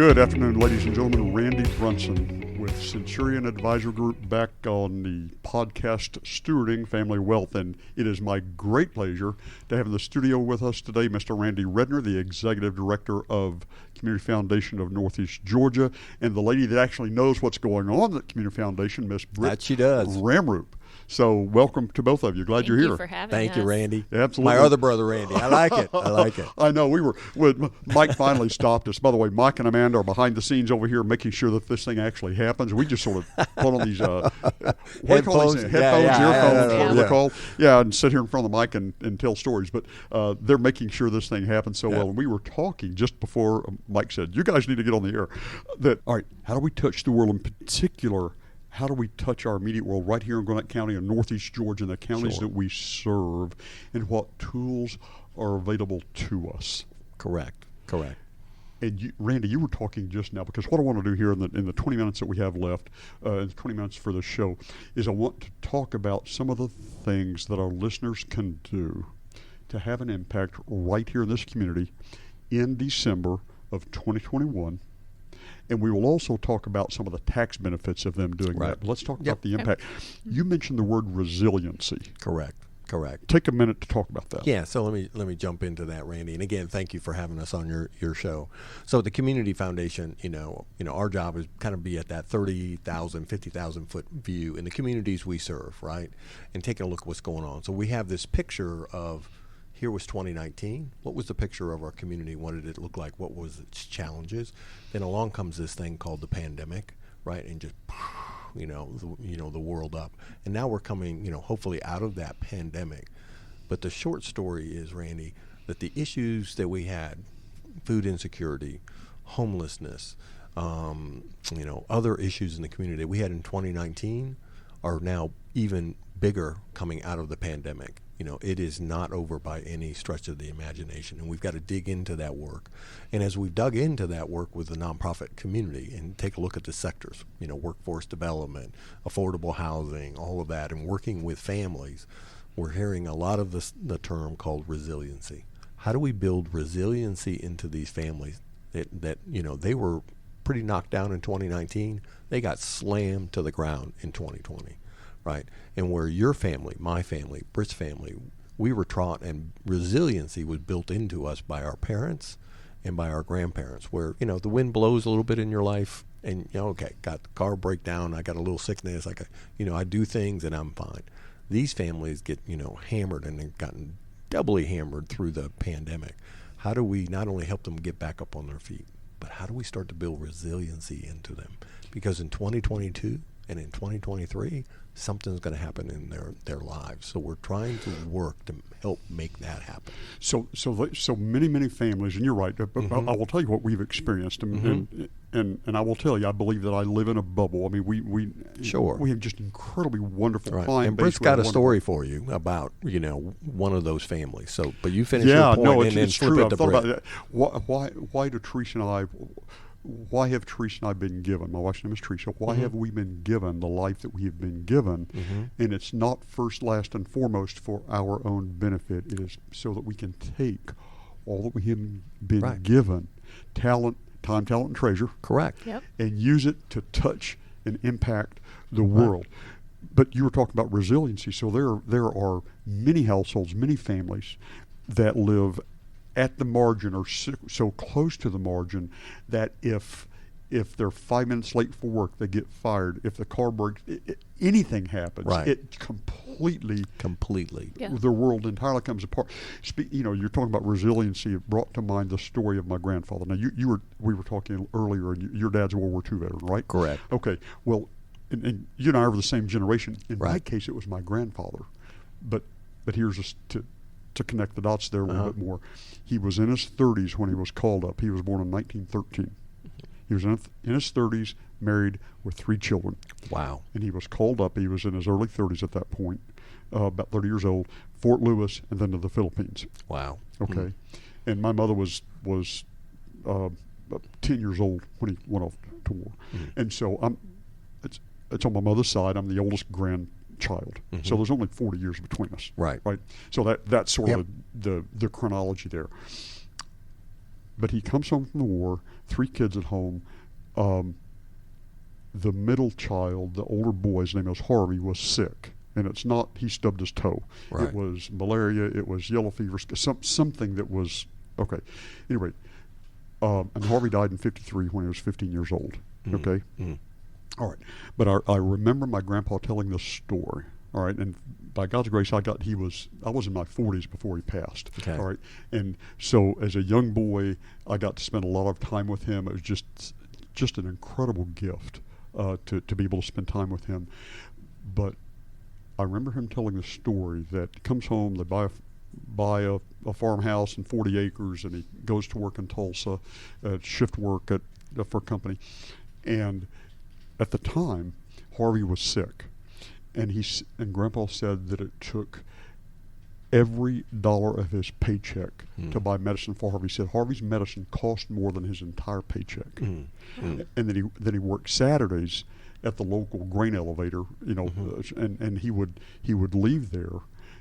Good afternoon, ladies and gentlemen. Randy Brunson with Centurion Advisory Group back on the podcast Stewarding Family Wealth. And it is my great pleasure to have in the studio with us today Mr. Randy Redner, the Executive Director of Community Foundation of Northeast Georgia, and the lady that actually knows what's going on at Community Foundation, Miss Britt That she does. Ramroop. So welcome to both of you. Glad you're here. Thank you for having us. Thank you, Randy. Absolutely. My other brother, Randy. I like it. I like it. I know. Mike finally stopped us. By the way, Mike and Amanda are behind the scenes over here making sure that this thing actually happens. We just sort of put on these, what do you call these? Headphones, earphones, whatever they're called. Yeah, and sit here in front of the mic and tell stories. But they're making sure this thing happens so well. And we were talking just before Mike said, you guys need to get on the air. All right, how do we touch the world in particular? How do we touch our immediate world right here in Gwinnett County and Northeast Georgia and the counties that we serve, and what tools are available to us? Correct. And Randy, you were talking just now, because what I want to do here in the 20 minutes that we have left, 20 minutes for the show, is I want to talk about some of the things that our listeners can do to have an impact right here in this community in December of 2021. And we will also talk about some of the tax benefits of them doing that. But let's talk about the impact. You mentioned the word resiliency. Correct. Take a minute to talk about that. Yeah, so let me jump into that, Randy. And again, thank you for having us on your show. So the Community Foundation, our job is kind of be at that 30,000, 50,000 foot view in the communities we serve, right? And taking a look at what's going on. So we have this picture of, here was 2019. What was the picture of our community? What did it look like? What was its challenges? Then along comes this thing called the pandemic, right? And just, the world up. And now we're coming, hopefully out of that pandemic. But the short story is, Randy, that the issues that we had, food insecurity, homelessness, other issues in the community that we had in 2019 are now even bigger coming out of the pandemic. It is not over by any stretch of the imagination, and we've got to dig into that work. And as we've dug into that work with the nonprofit community and take a look at the sectors, workforce development, affordable housing, all of that, and working with families, we're hearing a lot of the term called resiliency. How do we build resiliency into these families that they were pretty knocked down in 2019? They got slammed to the ground in 2020. Right, and where your family, my family, Britt's family, we were taught, and resiliency was built into us by our parents and by our grandparents, where, the wind blows a little bit in your life and, okay, got the car breakdown, I got a little sickness, I do things and I'm fine. These families get, hammered, and they've gotten doubly hammered through the pandemic. How do we not only help them get back up on their feet, but how do we start to build resiliency into them? Because in 2022 and in 2023, something's going to happen in their lives. So we're trying to work to help make that happen. So many families, and you're right. I will tell you what we've experienced, and I will tell you, I believe that I live in a bubble. I mean, we have just incredibly woniful client and base. Britt's got a story for you about one of those families. So, but you finish your point and flip true. it to I've thought Britt. about that. Why do Teresa and I? Why have Teresa and I been given? My wife's name is Teresa. Why have we been given the life that we have been given? And it's not first, last, and foremost for our own benefit. It is so that we can take all that we have been given, talent, time, talent, and treasure. Correct. Yep. And use it to touch and impact the world. But you were talking about resiliency. So there are many households, many families that live at the margin, or so close to the margin, that if they're 5 minutes late for work, they get fired. If the car breaks, anything happens, it completely, their world entirely comes apart. You're talking about resiliency. It brought to mind the story of my grandfather. Now, we were talking earlier, and your dad's a World War II veteran, right? Correct. Okay. Well, and you and I are the same generation. In my case, it was my grandfather. But here's just to connect the dots there a little bit more. He was in his 30s when he was called up. He was born in 1913. He was in his 30s, married with 3 children. Wow. And he was called up. He was in his early 30s at that point, about 30 years old, Fort Lewis, and then to the Philippines. Wow. Okay. And my mother was 10 years old when he went off to war. And so it's on my mother's side. I'm the oldest grandchild. So there's only 40 years between us. Right. So that's sort of the chronology there. But he comes home from the war, 3 kids at home. The middle child, the older boy, his name was Harvey, was sick. And it's not, he stubbed his toe. Right. It was malaria, it was yellow fever, something that was, okay. Anyway, and Harvey died in 1953 when he was 15 years old, okay? All right. But I remember my grandpa telling this story, all right? And by God's grace, I was in my 40s before he passed, okay. All right? And so as a young boy, I got to spend a lot of time with him. It was just an incredible gift to be able to spend time with him. But I remember him telling the story that he comes home, they buy a farmhouse and 40 acres, and he goes to work in Tulsa, shift work for a company. And at the time, Harvey was sick, and Grandpa said that it took every dollar of his paycheck to buy medicine for Harvey. He said Harvey's medicine cost more than his entire paycheck, and then he worked Saturdays at the local grain elevator, and he would leave there,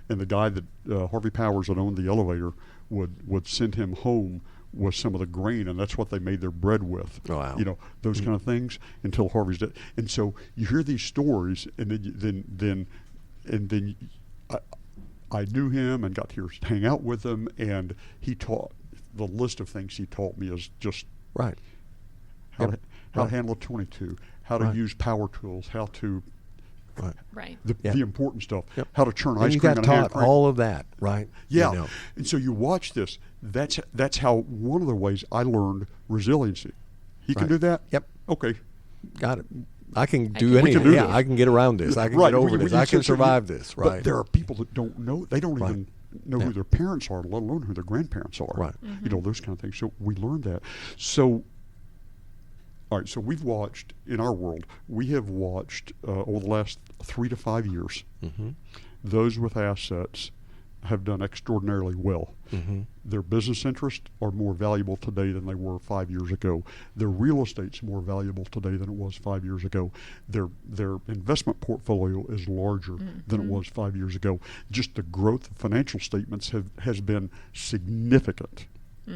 and the guy that Harvey Powers that owned the elevator would send him home with some of the grain, and that's what they made their bread with. Oh, wow. Those kind of things until Harvey's dead. And so you hear these stories, and then I knew him and got to hang out with him, and he taught the list of things he taught me is just right. How to handle a 22, how to use power tools, how to the important stuff, how to churn ice cream. And you got taught all of that, right? Yeah. And so you watch this. That's how one of the ways I learned resiliency. He can do that? Yep. Okay. Got it. I can do anything. Yeah, I can get around this. I can get over this. I can survive this. Right. But there are people that don't know. They don't even know who their parents are, let alone who their grandparents are. Right. Those kind of things. So we learned that. So, all right. So we've watched in our world. We have watched over the last 3 to 5 years. Those with assets have done extraordinarily well. Their business interests are more valuable today than they were 5 years ago. Their real estate's more valuable today than it was 5 years ago. Their investment portfolio is larger than it was 5 years ago. Just the growth of financial statements has been significant.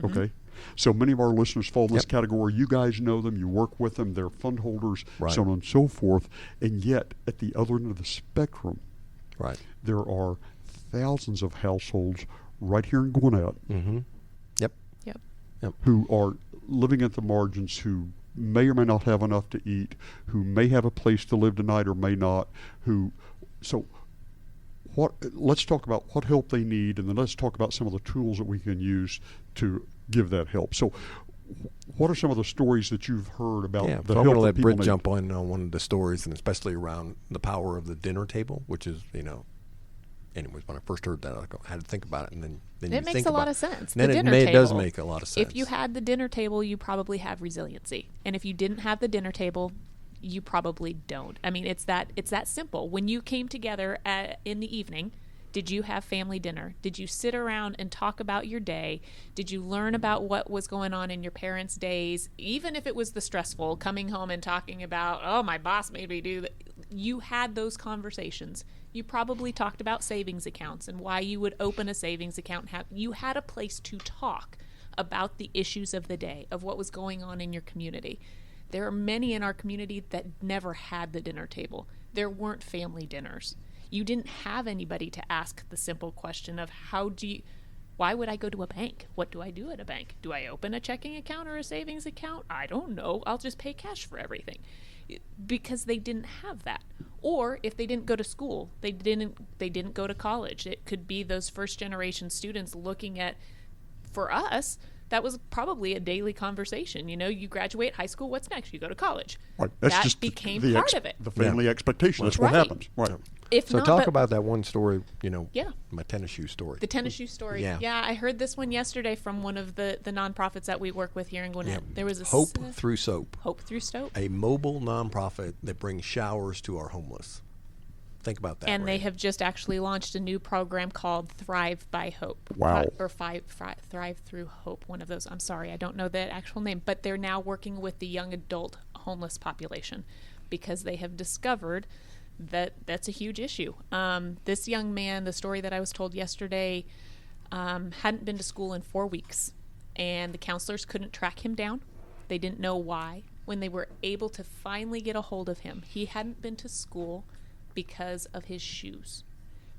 Okay? So many of our listeners fall in this category. You guys know them. You work with them. They're fund holders, so on and so forth. And yet, at the other end of the spectrum, there are thousands of households right here in Gwinnett who are living at the margins, who may or may not have enough to eat, who may have a place to live tonight or may not. Let's talk about what help they need, and then let's talk about some of the tools that we can use to give that help. So what are some of the stories that you've heard about the help that people need? I'm going to let Britt jump on one of the stories, and especially around the power of the dinner table, which is, anyways, when I first heard that, I had to think about it, and then it makes a lot of sense. Then it does make a lot of sense. If you had the dinner table, you probably have resiliency, and if you didn't have the dinner table, you probably don't. I mean, it's that simple. When you came together in the evening, did you have family dinner? Did you sit around and talk about your day? Did you learn about what was going on in your parents' days? Even if it was the stressful, coming home and talking about, oh, my boss made me do that. You had those conversations. You probably talked about savings accounts and why you would open a savings account. You had a place to talk about the issues of the day, of what was going on in your community. There are many in our community that never had the dinner table. There weren't family dinners. You didn't have anybody to ask the simple question of why would I go to a bank? What do I do at a bank? Do I open a checking account or a savings account? I don't know. I'll just pay cash for everything. Because they didn't have that. Or if they didn't go to school, they didn't go to college. It could be those first generation students looking at, for us, that was probably a daily conversation. You graduate high school, what's next? You go to college. Right. That's that just became the part of it. The family expectation. That's what happens. Right. Talk about that one story, my tennis shoe story. The tennis shoe story. Yeah, I heard this one yesterday from one of the nonprofits that we work with here in Gwinnett. There was a Hope Through Soap. Hope Through Soap. A mobile nonprofit that brings showers to our homeless. Think about that. And they have just actually launched a new program called Thrive by Hope. Wow. Or Thrive Through Hope, one of those. I'm sorry, I don't know the actual name. But they're now working with the young adult homeless population because they have discovered that's a huge issue. This young man, the story that I was told yesterday, hadn't been to school in 4 weeks. and the counselors couldn't track him down. They didn't know why. When they were able to finally get a hold of him, he hadn't been to school because of his shoes.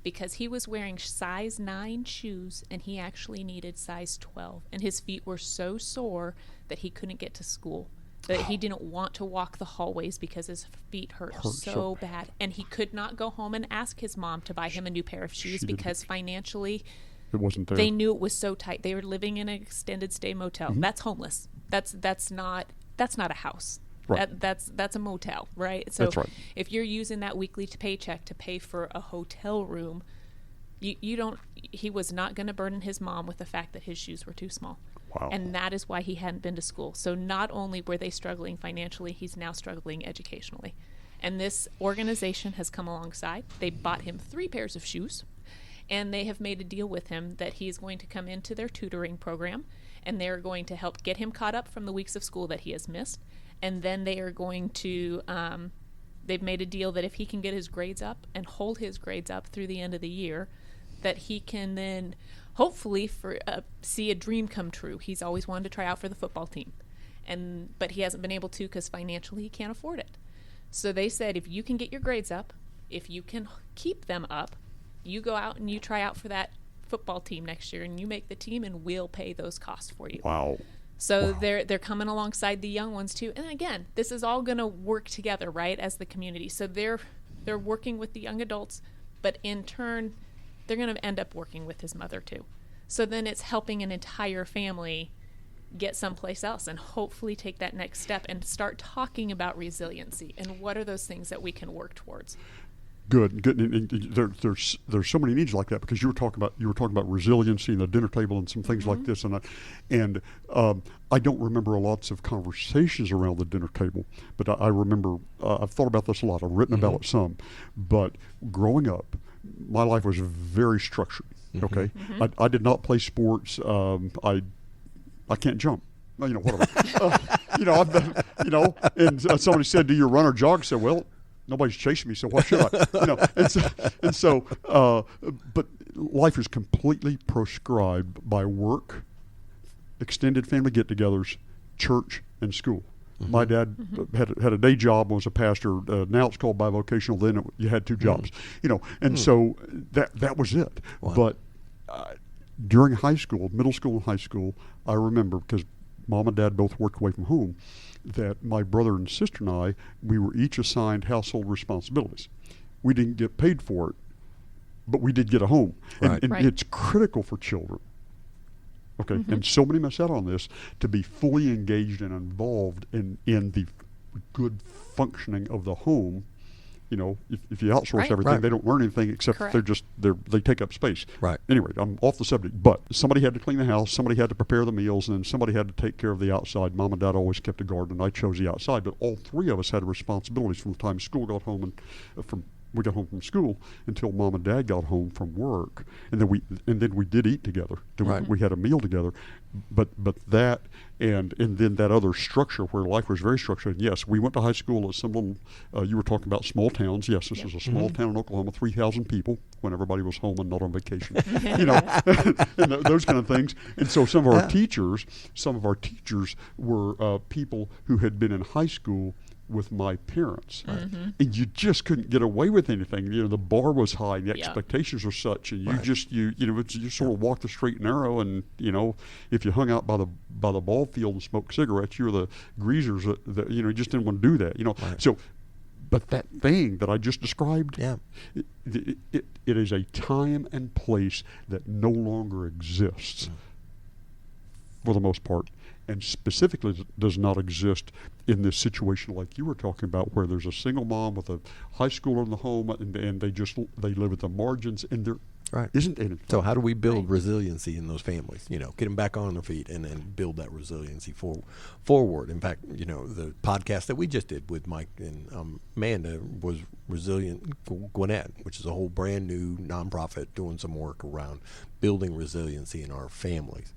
Because he was wearing size 9 shoes, and he actually needed size 12. And his feet were so sore that he couldn't get to school. That he didn't want to walk the hallways because his feet hurt so bad. And he could not go home and ask his mom to buy him a new pair of shoes because financially it wasn't there. They knew it was so tight. They were living in an extended stay motel. Mm-hmm. That's homeless. That's not a house. Right. That's a motel, right? So that's right. If you're using that weekly paycheck to pay for a hotel room, he was not going to burden his mom with the fact that his shoes were too small. Wow. And that is why he hadn't been to school. So not only were they struggling financially, he's now struggling educationally. And this organization has come alongside. They bought him 3 pairs of shoes, and they have made a deal with him that he's going to come into their tutoring program, and they're going to help get him caught up from the weeks of school that he has missed. And then they are going to, they've made a deal that if he can get his grades up and hold his grades up through the end of the year, that he can then hopefully see a dream come true. He's always wanted to try out for the football team, but he hasn't been able to because financially he can't afford it. So they said, if you can get your grades up, if you can keep them up, you go out and you try out for that football team next year, and you make the team, and we'll pay those costs for you. Wow. So they're coming alongside the young ones too. And again, this is all going to work together, right, as the community. So they're working with the young adults, but in turn, they're going to end up working with his mother too. So then it's helping an entire family get someplace else and hopefully take that next step and start talking about resiliency and what are those things that we can work towards. Good. And there's so many needs like that, because you were talking about resiliency and the dinner table and some things like this, and I don't remember lots of conversations around the dinner table, but I remember I've thought about this a lot. I've written about it some, but growing up, my life was very structured. Okay, I did not play sports. I can't jump. Whatever. And somebody said, "Do you run or jog?" I said, "Well, nobody's chasing me, so why should I?" But life is completely proscribed by work, extended family get-togethers, church, and school. Mm-hmm. My dad had a day job, was a pastor. Now it's called bivocational. Then you had 2 jobs, so that was it. Wow. But during high school, middle school and high school, I remember, because Mom and Dad both worked away from home, that my brother and sister and I, we were each assigned household responsibilities. We didn't get paid for it, but we did get a home. Right. And it's critical for children. Okay, and so many miss out on this, to be fully engaged and involved in the good functioning of the home. If you outsource everything, they don't learn anything except they take up space. Right. Anyway, I'm off the subject, but somebody had to clean the house, somebody had to prepare the meals, and then somebody had to take care of the outside. Mom and Dad always kept a garden, and I chose the outside, but all 3 of us had responsibilities from the time school got home and we got home from school until Mom and Dad got home from work, and then we did eat together. We had a meal together, but that and then that other structure where life was very structured. And yes, we went to high school at some little. You were talking about small towns. Yes, this was a small town in Oklahoma, 3,000 people when everybody was home and not on vacation. And those kind of things. And so some of our teachers were people who had been in high school with my parents, and you just couldn't get away with anything. The bar was high, and the expectations were such, and you sort of walk the straight and narrow. And if you hung out by the ball field and smoked cigarettes, you were the greasers that you just didn't want to do that. Right. So, but that thing that I just described, it is a time and place that no longer exists for the most part. And specifically does not exist in this situation like you were talking about, where there's a single mom with a high schooler in the home, and they live at the margins, and there isn't anything. So how do we build resiliency in those families? Get them back on their feet and then build that resiliency forward. In fact, the podcast that we just did with Mike and Amanda was Resilient Gwinnett, which is a whole brand new nonprofit doing some work around building resiliency in our families.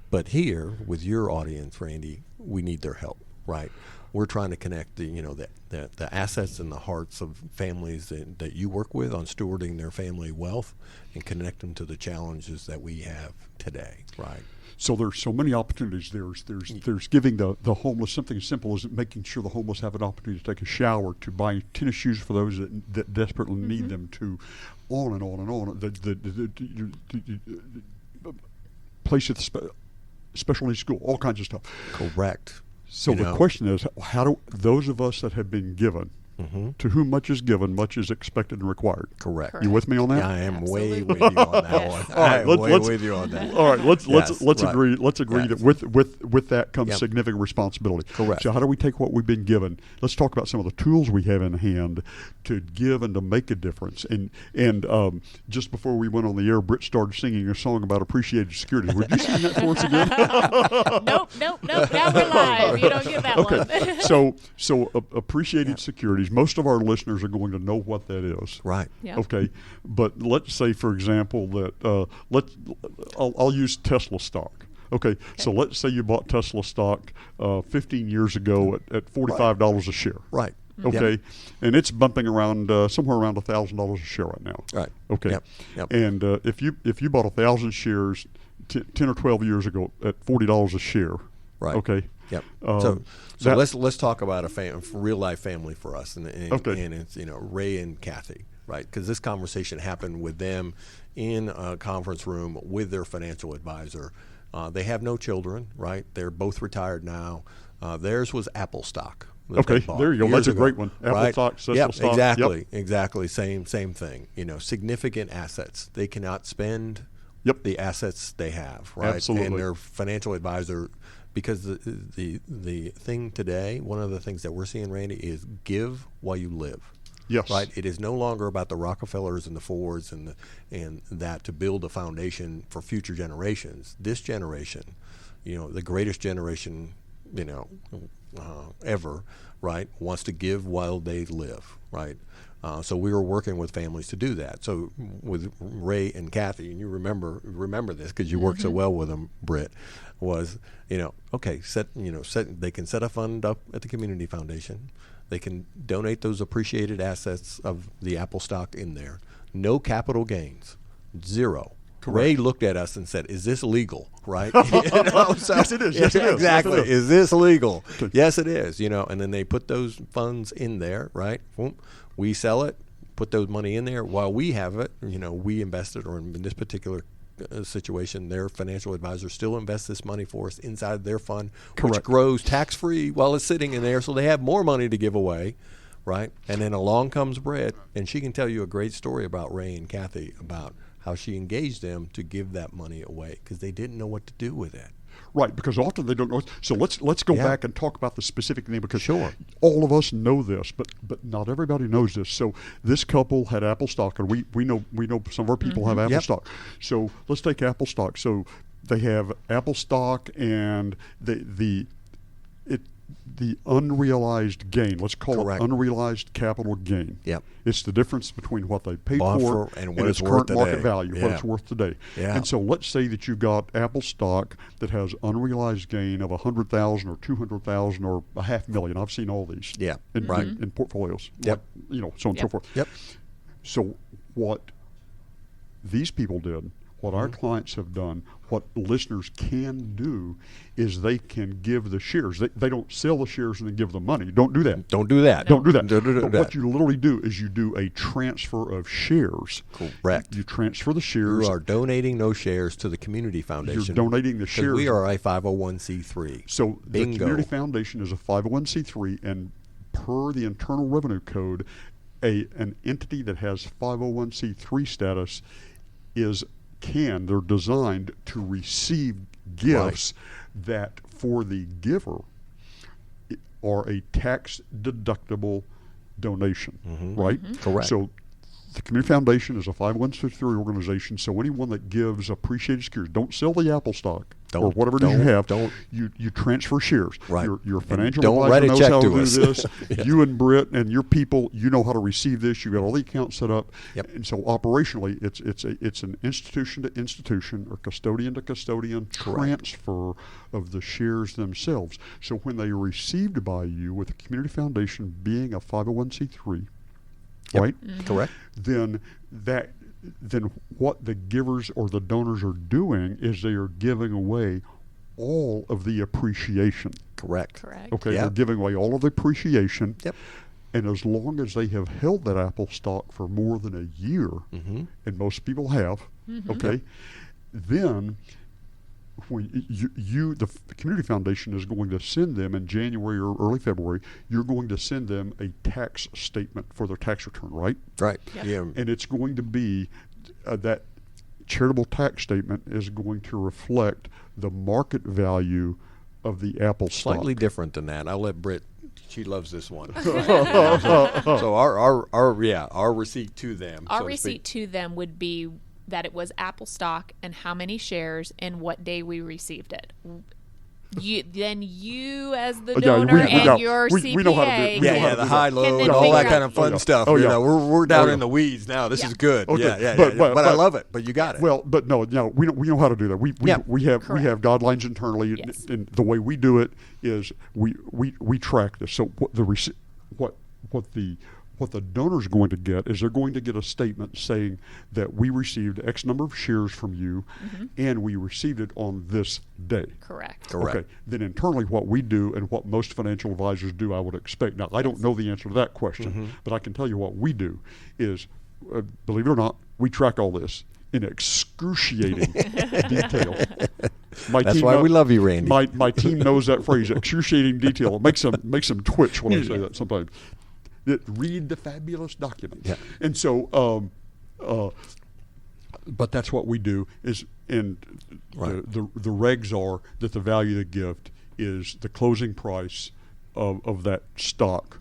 But here, with your audience, Randy, we need their help, right? we're trying to connect the assets and the hearts of families that you work with on stewarding their family wealth and connect them to the challenges that we have today, right? So there's so many opportunities. There's giving the homeless something as simple as making sure the homeless have an opportunity to take a shower, to buy tennis shoes for those that desperately need them, to on and on and on. The place at the special needs school, all kinds of stuff. Correct. So the question is, how do those of us that have been given, to whom much is given, much is expected and required? Correct. You with me on that? Yeah, I am Absolutely. way with you on that one. All right, let's with you on that. All right, let's Yes, right. agree. Let's agree Yes. that with that comes Yep. significant responsibility. Correct. So how do we take what we've been given? Let's talk about some of the tools we have in hand to give and to make a difference. And just before we went on the air, Britt started singing a song about appreciated securities. Would you sing that for us again? Nope. Now we're live. You don't get that one. So appreciated securities. Most of our listeners are going to know what that is. Right. Yeah. Okay, but let's say, for example, that I'll use Tesla stock. Okay, so let's say you bought Tesla stock 15 years ago at $45 a share. Right. Okay, Yep. and it's bumping around somewhere around $1,000 a share right now. Right. Okay. Yep. And if you bought 1,000 shares 10 or 12 years ago at $40 a share. Right. Okay. Yep. Um, So let's talk about a real life family for us, and Okay. and it's Ray and Kathy, right? Because this conversation happened with them in a conference room with their financial advisor. They have no children, right? They're both retired now. Theirs was Apple stock. that they Okay, bought there you go. years That's a ago, great one. Apple right? stock, Tesla Yep, stock. exactly, Yep. exactly. Same thing. Significant assets. They cannot spend Yep. the assets they have, right? Absolutely. And their financial advisor, because the thing today, one of the things that we're seeing, Randy, is give while you live. Yes. Right. It is no longer about the Rockefellers and the Fords and that to build a foundation for future generations. This generation, the greatest generation, ever, right, wants to give while they live, right? So we were working with families to do that. So with Ray and Kathy, and you remember this because you worked so well with them, Britt, was okay, they can set a fund up at the community foundation. They can donate those appreciated assets of the Apple stock in there. No capital gains, zero. Correct. Ray looked at us and said, "Is this legal?" Right? Yes, it is. Yes, it is. Exactly. Yes, it Is this legal? Yes, it is. And then they put those funds in there, right? Boom. We sell it, put those money in there. While we have it, we invested, or in this particular situation, their financial advisor still invests this money for us inside their fund, which Correct. grows tax-free while it's sitting in there, so they have more money to give away, right? And then along comes Brett, and she can tell you a great story about Ray and Kathy about how she engaged them to give that money away because they didn't know what to do with it. Right, because often they don't know. So let's go Yeah. back and talk about the specific thing, because Sure. all of us know this, but not everybody knows this. So this couple had Apple stock, and we know some of our people have Apple Yep. stock. So let's take Apple stock. So they have Apple stock, and the unrealized gain. Let's call Correct. it unrealized capital gain. Yep. It's the difference between what they paid Bought for and what its it's worth current market today. value, what Yeah. it's worth today. Yeah. And so let's say that you got Apple stock that has unrealized gain of 100,000 or 200,000 or $500,000. I've seen all these. Yeah. In, Right. in portfolios. Yep. So on and so Yep. forth. Yep. So what these people did, what our clients have done, what listeners can do, is they can give the shares. They don't sell the shares and then give them money. Don't do that. Don't do that. Don't do that. Don't do But that. what you literally do is you do a transfer of shares. Correct. You transfer the shares. You are donating those shares to the community foundation. You're donating the 'Cause shares. we are a 501c3. So the Bingo. community foundation is a 501c3, and per the Internal Revenue Code, an entity that has 501c3 status they're designed to receive gifts that for the giver are a tax deductible donation, right? Correct. So the Community Foundation is a 501c3 organization, so anyone that gives appreciated securities, don't sell the Apple stock or whatever it is you have. You transfer shares. Right. Your financial don't advisor write a knows check how to to do us. this. Yeah. You and Britt and your people, you know how to receive this. You've got all the accounts set up. Yep. And so operationally, it's an institution to institution or custodian to custodian transfer of the shares themselves. So when they are received by you, with the Community Foundation being a 501c3, right? Correct. Then what the givers or the donors are doing is they are giving away all of the appreciation. Correct. Okay, they're giving away all of the appreciation. Yep. And as long as they have held that Apple stock for more than a year, and most people have, okay, then when the Community Foundation is going to send them in January or early February, you're going to send them a tax statement for their tax return, right? Right. Yep. Yeah. And it's going to be that charitable tax statement is going to reflect the market value of the Apple stock. Slightly different than that. I'll let Britt. She loves this one. So our receipt to them. Our so to receipt speak. to them would be that it was Apple stock and how many shares and what day we received it. Then you as the donor and your CPA. We know how to do it. Yeah, the high, low, then and all figure that kind out- of fun stuff. Oh, You yeah. know, we're down Oh, yeah. in the weeds now. This Yeah. is good. Okay. But I love it. But you got it. Well, but no, we know how to do that. We have Correct. guidelines internally, Yes. and the way we do it is we track this. So what the donor's going to get is they're going to get a statement saying that we received X number of shares from you, and we received it on this day. Correct. Okay. Then internally, what we do and what most financial advisors do, I would expect. Now, I don't know the answer to that question, but I can tell you what we do is, believe it or not, we track all this in excruciating detail. That's why we love you, Randy. My team knows that phrase, excruciating detail. It makes them twitch when I say that sometimes. Read the fabulous document. Yeah. And so, but that's what we do is, and the regs are that the value of the gift is the closing price of that stock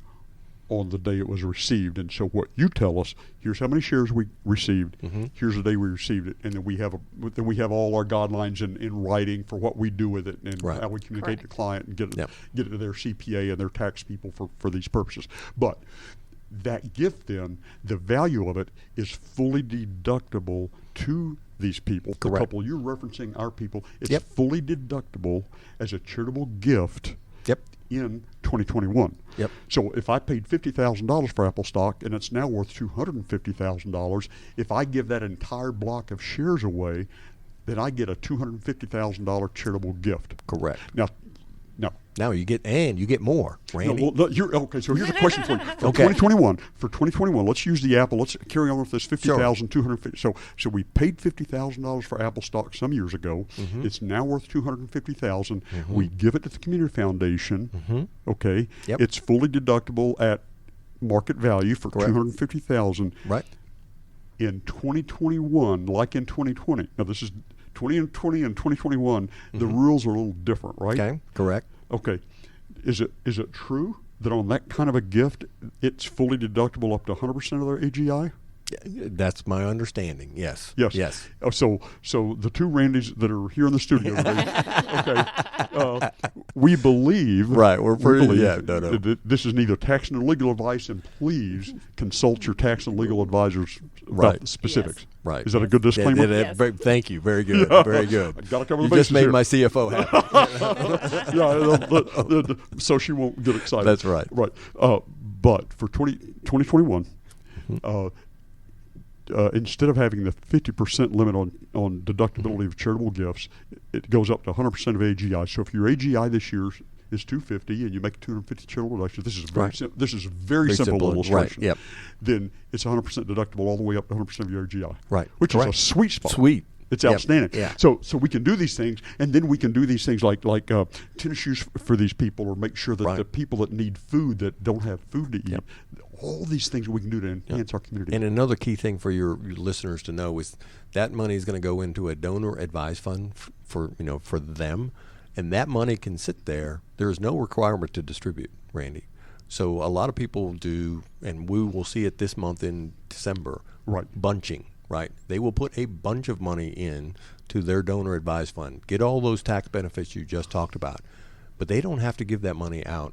on the day it was received. And so what you tell us, here's how many shares we received, here's the day we received it, and then we have all our guidelines in writing for what we do with it and how we communicate to the client and get it to their CPA and their tax people for these purposes. But that gift, then, the value of it is fully deductible to these people. The couple you're referencing, our people, it's fully deductible as a charitable gift in 2021. So if I paid $50,000 for Apple stock and it's now worth $250,000, if I give that entire block of shares away, then I get a $250,000 charitable gift. Correct. Now you get more, Randy. Okay, so here's a question for you. For 2021, let's use the Apple. Let's carry on with this $50,250. So we paid $50,000 for Apple stock some years ago. It's now worth $250,000. We give it to the Community Foundation. Okay. It's fully deductible at market value for $250,000. Right. In 2021, like in 2020. Now this is 2020 and 2021. The rules are a little different, right? Okay. Correct. Okay, is it true that on that kind of a gift, it's fully deductible up to 100% of their AGI? That's my understanding. Yes. Yes. So the two Randys that are here in the studio today, we believe. Right. We're pretty. That this is neither tax nor legal advice, and please consult your tax and legal advisors about the specifics. Yes. Right. Is that a good disclaimer? Yes. Thank you. Very good. Very good. I gotta cover the You bases just made here. my CFO happy. So she won't get excited. That's right. Right. But for 2021, instead of having the 50% limit on deductibility of charitable gifts, it goes up to 100% of AGI. So if your AGI this year is $250 and you make 250 charitable deductions, this is a very simple illustration. Right. Then it's 100% deductible all the way up to 100% of your AGI. Right. Which is a sweet spot. Sweet. It's outstanding. Yeah. So we can do these things, and then we can do these things like tennis shoes for these people, or make sure that the people that need food that don't have food to eat. All these things we can do to enhance our community. And another key thing for your listeners to know is that money is going to go into a donor advised fund for them, and that money can sit there. There is no requirement to distribute, Randy. So a lot of people do, and we will see it this month in December. Right. bunching, right? They will put a bunch of money in to their donor advised fund, get all those tax benefits you just talked about, but they don't have to give that money out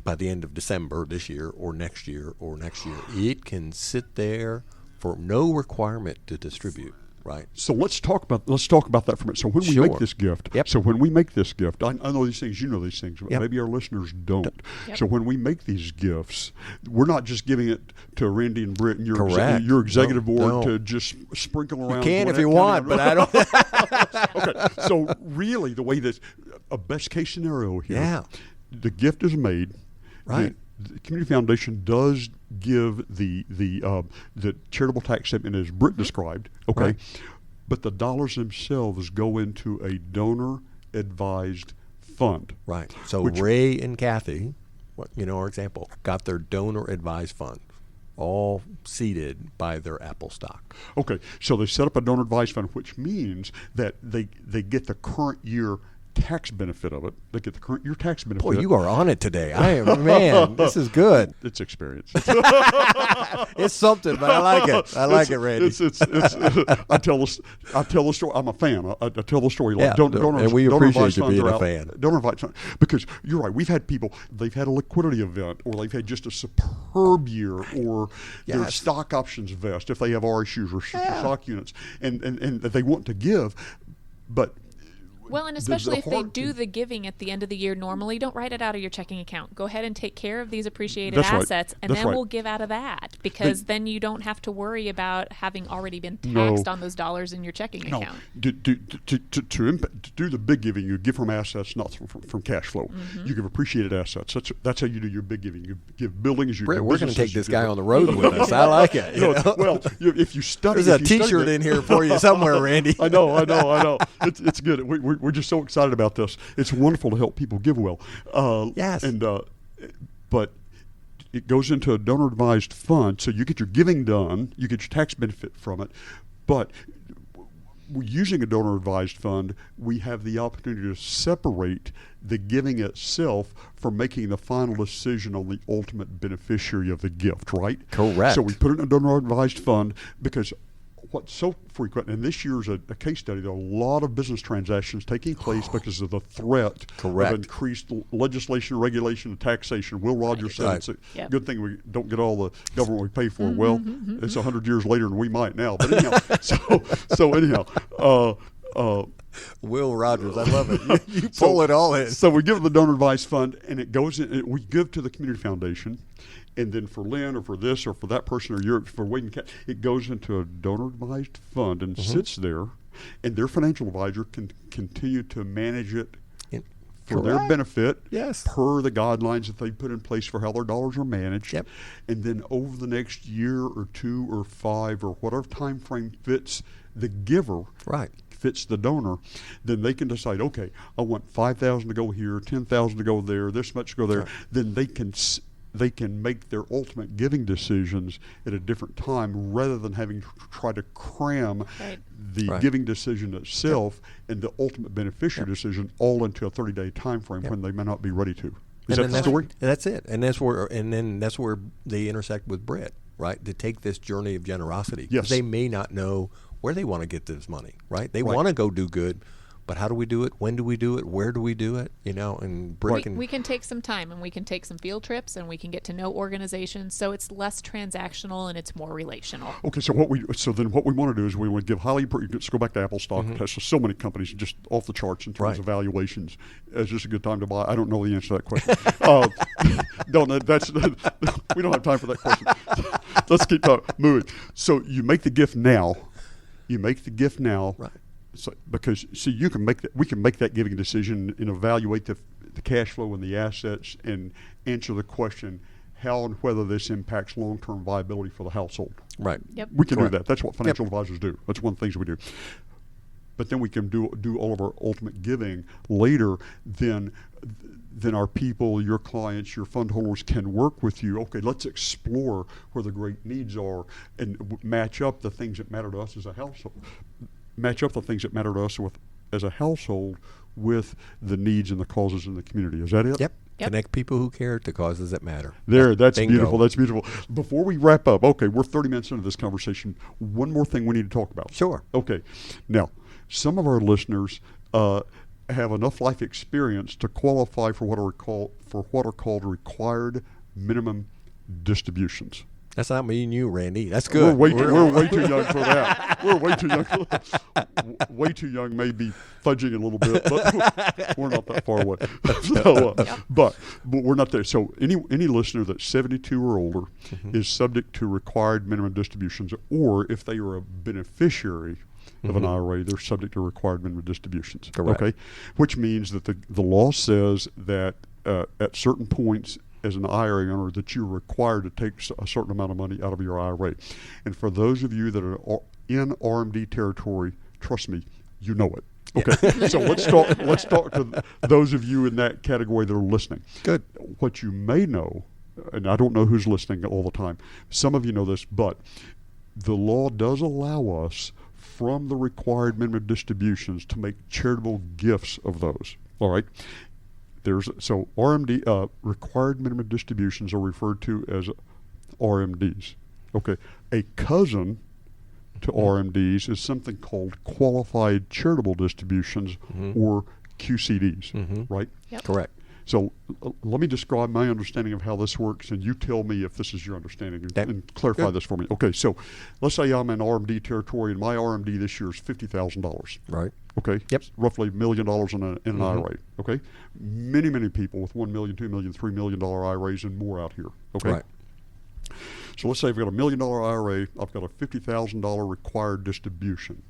by the end of December this year or next year or next year. It can sit there for no requirement to distribute. Right. So let's talk about that for a minute. So when we Sure. make this gift, Yep. I know these things, you know these things, but Yep. maybe our listeners don't. Yep. So when we make these gifts, we're not just giving it to Randy and Britt and your Correct. your executive No, board no. to just sprinkle around. You can if Gwinnett you County want, but I don't. Okay. So really, the way that a best case scenario here, Yeah. the gift is made. Right. The Community Foundation does give the charitable tax statement as Britt described. Okay. Right. But the dollars themselves go into a donor advised fund. Right. So Which- Ray and Kathy, our example, got their donor advised fund, all seeded by their Apple stock. Okay, so they set up a donor advised fund, which means that they get the current year tax benefit of it. They get the current year tax benefit. Boy, you are on it today. Man, this is good. It's experience. It's something, but I like it. I like it, Randy. It's I tell the story. I'm a fan. I tell the story. Yeah, and we appreciate you being a fan. Donor advised fund, because you're right. We've had people. They've had a liquidity event, or they've had just a superb year, or their Yes. stock options vest if they have RSUs or stock units, and they want to give, but. Well, and the especially if they hard do thing- the giving at the end of the year, normally don't write it out of your checking account. Go ahead and take care of these appreciated That's right. assets, and That's then right. we'll give out of that, because then you don't have to worry about having already been No. taxed on those dollars in your checking No, account. to do the big giving, you give from assets, not from cash flow. You give appreciated assets. That's how you do your big giving. You give buildings. You Britt, give we're going to businesses, take this you guy give- on the road with us. I like it. you know? Well, if you study, There's a if you study T-shirt it- in here for you somewhere, Randy. I know. It's good. We're just so excited about this. It's wonderful to help people give well. Yes. But it goes into a donor advised fund, so you get your giving done, you get your tax benefit from it, but using a donor advised fund, we have the opportunity to separate the giving itself from making the final decision on the ultimate beneficiary of the gift, right? Correct. So we put it in a donor advised fund, because what's so frequent, and this year's a case study, there are a lot of business transactions taking place because of the threat Correct. of increased legislation, regulation, and taxation. Will Rogers said Right. it's a Yep. good thing we don't get all the government we pay for. Well, it's 100 years later, and we might now. But anyhow, so anyhow, Will Rogers, I love it. You pull it all in. so we give the donor advised fund, and it goes in. We give to the community foundation, and then for Lynn or for this or for that person or your for Wade and Cat, it goes into a donor advised fund and sits there, and their financial advisor can continue to manage it for their Correct. benefit, Yes. per the guidelines that they put in place for how their dollars are managed. Yep. And then over the next year or 2 or 5 or whatever time frame fits the giver, Right. fits the donor, then they can decide, okay, I want 5,000 to go here, 10,000 to go there, this much to go there. Right. Then they can make their ultimate giving decisions at a different time, rather than having to try to cram Right. the Right. giving decision itself and the ultimate beneficiary decision all into a 30-day time frame when they may not be ready to. Is that then the story? That's it. And that's where they intersect with Brett, right? To take this journey of generosity. 'Cause Yes. they may not know where they want to get this money, right? They Right. want to go do good, but how do we do it? When do we do it? Where do we do it? And Brett We can take some time, and we can take some field trips, and we can get to know organizations, so it's less transactional and it's more relational. Okay, so then what we want to do is we want to give let's go back to Apple stock. There's so many companies just off the charts in terms Right. of valuations. Is this a good time to buy? I don't know the answer to that question. We don't have time for that question. Let's keep moving. So you make the gift now. Right. So, because we can make that giving decision and evaluate the cash flow and the assets and answer the question how and whether this impacts long-term viability for the household. Right. Yep. We can Correct. do that. That's what financial advisors do. That's one of the things we do. But then we can do all of our ultimate giving later. Then our people, your clients, your fund holders can work with you. Okay, let's explore where the great needs are and match up the things that matter to us as a household. Match up the things that matter to us as a household with the needs and the causes in the community. Is that it? Yep. Connect people who care to causes that matter. That's Bingo. beautiful. That's beautiful. Before we wrap up, okay, we're 30 minutes into this conversation. One more thing we need to talk about. Sure. Okay. Now, some of our listeners have enough life experience to qualify for what are called required minimum distributions. That's not me and you, Randy. That's good. We're way too young for that. We're way too young. Way too young, maybe fudging a little bit, but we're not that far away. So, but we're not there. So any listener that's 72 or older is subject to required minimum distributions, or if they are a beneficiary of an IRA, they're subject to required minimum distributions. Correct. Okay, which means that the law says that at certain points as an IRA owner that you're required to take a certain amount of money out of your IRA. And for those of you that are in RMD territory, trust me, you know it. Okay, so let's talk to those of you in that category that are listening. Good. What you may know, and I don't know who's listening all the time, some of you know this, but the law does allow us from the required minimum distributions to make charitable gifts of those. All right. So RMD required minimum distributions are referred to as RMDs. Okay, a cousin to RMDs is something called qualified charitable distributions or QCDs. Right? Yep. Correct. So let me describe my understanding of how this works, and you tell me if this is your understanding and clarify this for me. Okay, so let's say I'm in RMD territory, and my RMD this year is $50,000. Right. Okay. Yep. It's roughly $1 million in an IRA. Okay. Many people with $1 million, $2 million, $3 million IRAs and more out here. Okay. Right. So let's say I've got $1 million IRA. I've got a $50,000 required distribution.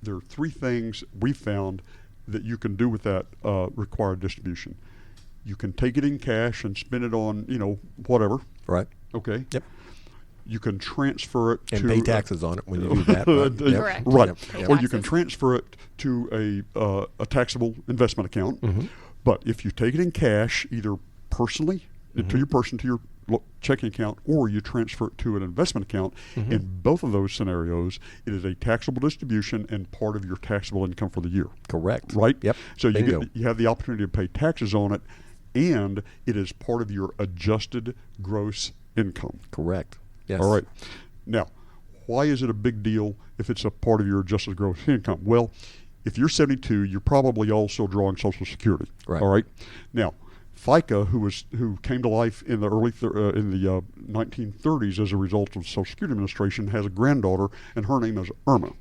There are three things we found that you can do with that required distribution. You can take it in cash and spend it on, whatever. Right. Okay. Yep. You can transfer it and to pay taxes on it when you do that. Right? Yep. Correct. Right. Yep. Or you can transfer it to a taxable investment account. But if you take it in cash, either personally to your checking account, or you transfer it to an investment account, in both of those scenarios, it is a taxable distribution and part of your taxable income for the year. Correct. Right? Yep. So Bingo. you have the opportunity to pay taxes on it, and it is part of your adjusted gross income. Correct. Yes. All right. Now, why is it a big deal if it's a part of your adjusted gross income? Well, if you're 72, you're probably also drawing Social Security. Right. All right. Now, FICA, who came to life in the early 1930s as a result of the Social Security Administration, has a granddaughter, and her name is Irma.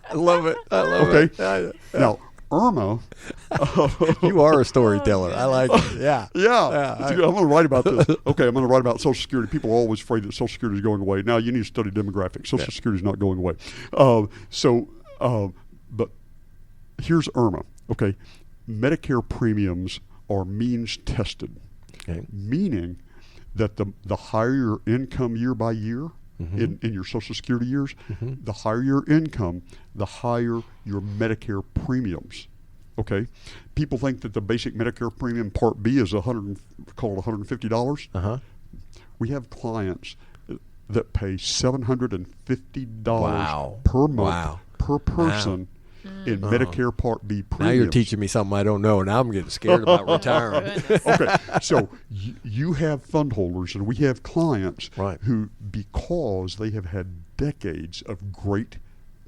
I love it. I love it. Okay. Now, Irma. You are a storyteller. I like it. Yeah. I'm going to write about this. Okay, I'm going to write about Social Security. People are always afraid that Social Security is going away. Now, you need to study demographics. Social Security is not going away. But here's Irma. Okay, Medicare premiums are means tested, meaning that the higher your income year by year in your Social Security years, the higher your income, the higher your Medicare premiums. Okay, people think that the basic Medicare premium Part B is $150. We have clients that pay $750 per month per person in Medicare Part B premiums. Now you're teaching me something I don't know. Now I'm getting scared about retiring. Okay, so you have fund holders, and we have clients who, because they have had decades of great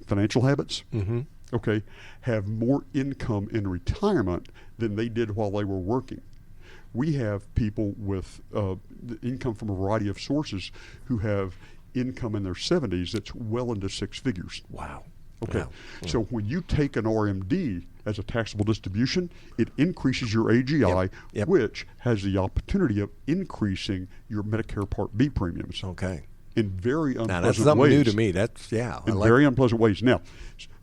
financial habits, okay, have more income in retirement than they did while they were working. We have people with income from a variety of sources who have income in their 70s that's well into six figures. Wow. Okay, Wow. So when you take an RMD as a taxable distribution, it increases your AGI, which has the opportunity of increasing your Medicare Part B premiums. Okay. In very unpleasant ways. Now that's something new to me. That's very unpleasant ways. Now,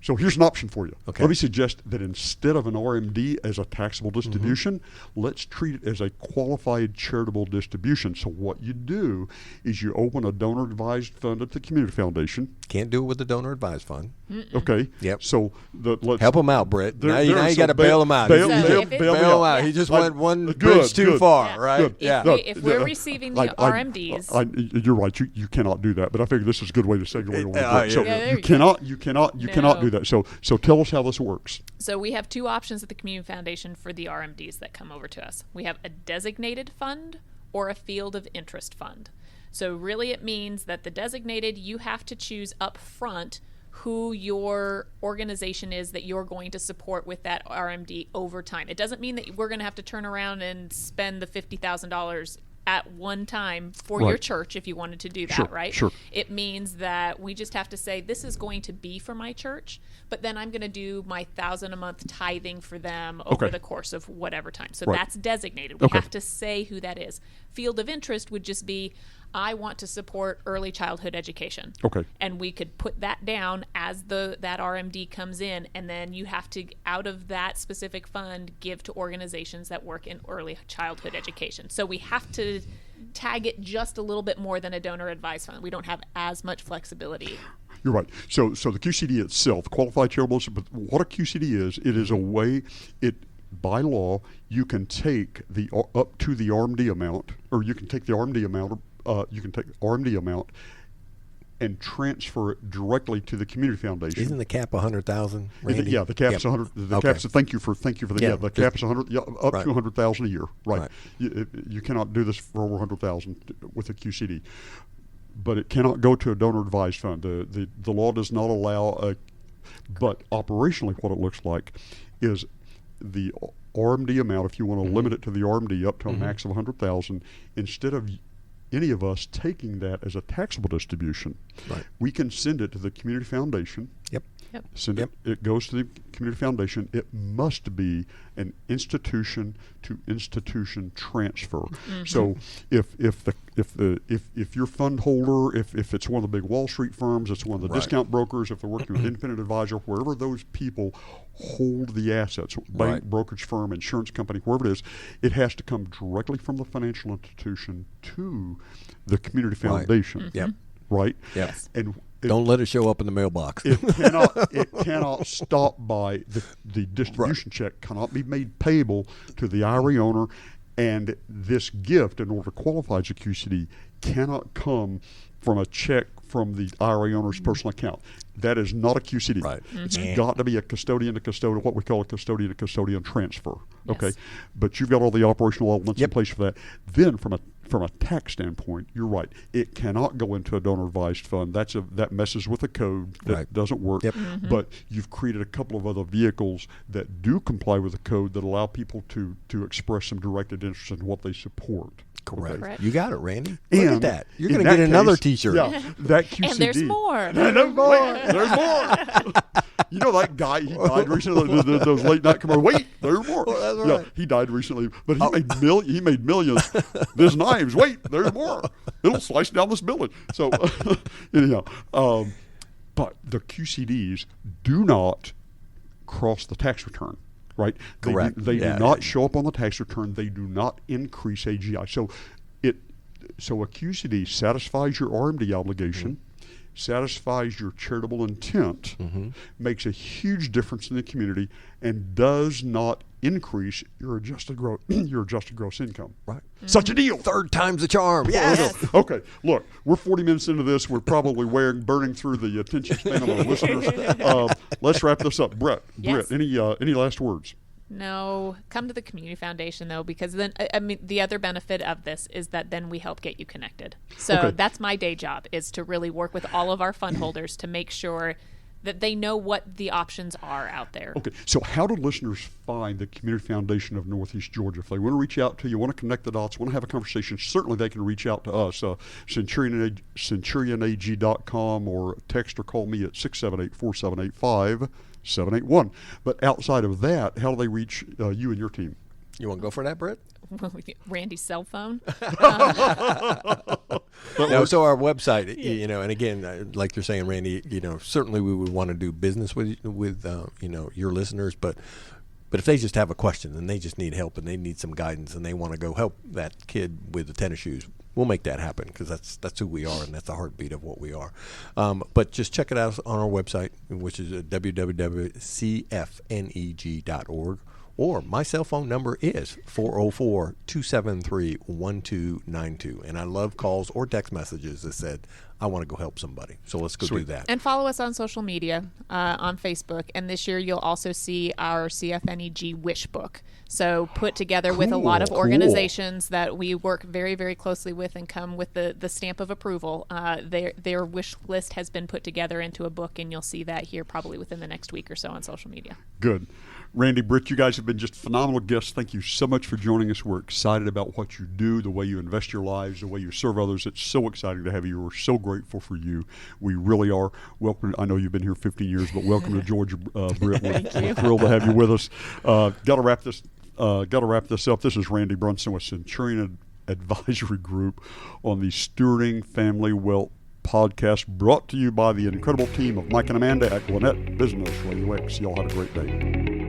so here's an option for you. Okay. Let me suggest that instead of an RMD as a taxable distribution, let's treat it as a qualified charitable distribution. So what you do is you open a donor-advised fund at the Community Foundation. Can't do it with the donor-advised fund. Okay. Yep. So let's help him out, Brett. Now you got to bail him out. Bail him out. He just went one bridge too far, right? If we're receiving the RMDs, you're right. You cannot do that. But I figure this is a good way to segue on. you You cannot do that. So tell us how this works. So we have two options at the Community Foundation for the RMDs that come over to us. We have a designated fund or a field of interest fund. So really it means that the designated, you have to choose up front who your organization is that you're going to support with that RMD over time. It doesn't mean that we're going to have to turn around and spend the $50,000 at one time for your church if you wanted to do that, right? Sure. It means that we just have to say, this is going to be for my church, but then I'm going to do my $1,000 a month tithing for them over the course of whatever time. So that's designated. We have to say who that is. Field of interest would just be, I want to support early childhood education. Okay. And we could put that down as that RMD comes in, and then you have to, out of that specific fund, give to organizations that work in early childhood education. So we have to tag it just a little bit more than a donor advised fund. We don't have as much flexibility. You're right. So the QCD itself, qualified charitable, but what a QCD is, it is a way, by law, you can take up to the RMD amount, or you can take the RMD amount, and transfer it directly to the community foundation. Isn't the cap 100,000? Yeah, the cap's 100. The cap's. Thank you for the. Yeah, the cap's 100. Yeah, up to 100,000 a year. Right. You cannot do this for over 100,000 with a QCD, but it cannot go to a donor advised fund. The law does not allow but operationally, what it looks like is the RMD amount. If you want to limit it to the RMD up to a max of 100,000, instead of any of us taking that as a taxable distribution, we can send it to the community foundation. It goes to the community foundation. It must be an institution to institution transfer. So if your fund holder, if it's one of the big Wall Street firms, it's one of the discount brokers, if they're working with an independent advisor, wherever those people hold the assets, bank, brokerage firm, insurance company, wherever it is, it has to come directly from the financial institution to the community foundation. Right? Yes. And don't let it show up in the mailbox. It cannot stop by the distribution check cannot be made payable to the IRA owner, and this gift, in order to qualify as a QCD, cannot come from a check from the IRA owner's personal account. That is not a QCD. Right. It's got to be a custodian to custodian, what we call a custodian to custodian transfer. Yes. Okay, but you've got all the operational elements in place for that. Then from a tax standpoint, you're right. It cannot go into a donor advised fund. That messes with the code. That doesn't work. But you've created a couple of other vehicles that do comply with the code that allow people to express some directed interest in what they support. Correct. You got it, Randy. Look at that. You're going to get case, another T-shirt. Yeah, that QCD. And there's more. There's more. There's more. You know that guy, he died recently, those late night commercials. Wait, there's more. Well, that's right. He died recently, but he made millions. There's knives. Wait, there's more. It'll slice down this building. So, anyhow, but the QCDs do not cross the tax return. Right? Correct. They do not show up on the tax return. They do not increase AGI. So a QCD satisfies your RMD obligation, satisfies your charitable intent, makes a huge difference in the community, and does not increase your adjusted gross income. Right. Such a deal. Third time's the charm. Yes. Okay, look, we're 40 minutes into this. We're probably burning through the attention span of our listeners. Let's wrap this up. Brett, any last words? No, come to the Community Foundation, though, because then, the other benefit of this is that then we help get you connected. So that's my day job, is to really work with all of our fund holders to make sure that they know what the options are out there. Okay, so how do listeners find the Community Foundation of Northeast Georgia? If they want to reach out to you, want to connect the dots, want to have a conversation, certainly they can reach out to us, CenturionAG.com, or text or call me at 678-478-5781. But outside of that, how do they reach you and your team? You want to go for that, Brett? Randy's cell phone. No, so our website, and again, like you're saying, Randy, certainly we would want to do business with your listeners, but if they just have a question and they just need help and they need some guidance and they want to go help that kid with the tennis shoes, we'll make that happen, because that's who we are and that's the heartbeat of what we are. But just check it out on our website, which is www.cfneg.org. Or my cell phone number is 404-273-1292. And I love calls or text messages that said, I want to go help somebody. So let's go do Sweet. that. And follow us on social media, on Facebook. And this year you'll also see our CFNEG Wish Book. So put together with a lot of Cool. organizations that we work very, very closely with and come with the stamp of approval. Their wish list has been put together into a book, and you'll see that here probably within the next week or so on social media. Good. Randy, Britt, you guys have been just phenomenal guests. Thank you so much for joining us. We're excited about what you do, the way you invest your lives, the way you serve others. It's so exciting to have you. We're so grateful for you. We really are. Welcome. I know you've been here 15 years, but welcome to Georgia, Britt. We're thrilled to have you with us. Got to wrap this up. This is Randy Brunson with Centurion Advisory Group on the Stewarding Family Wealth podcast, brought to you by the incredible team of Mike and Amanda at Gwinnett Business RadioX. Y'all have a great day.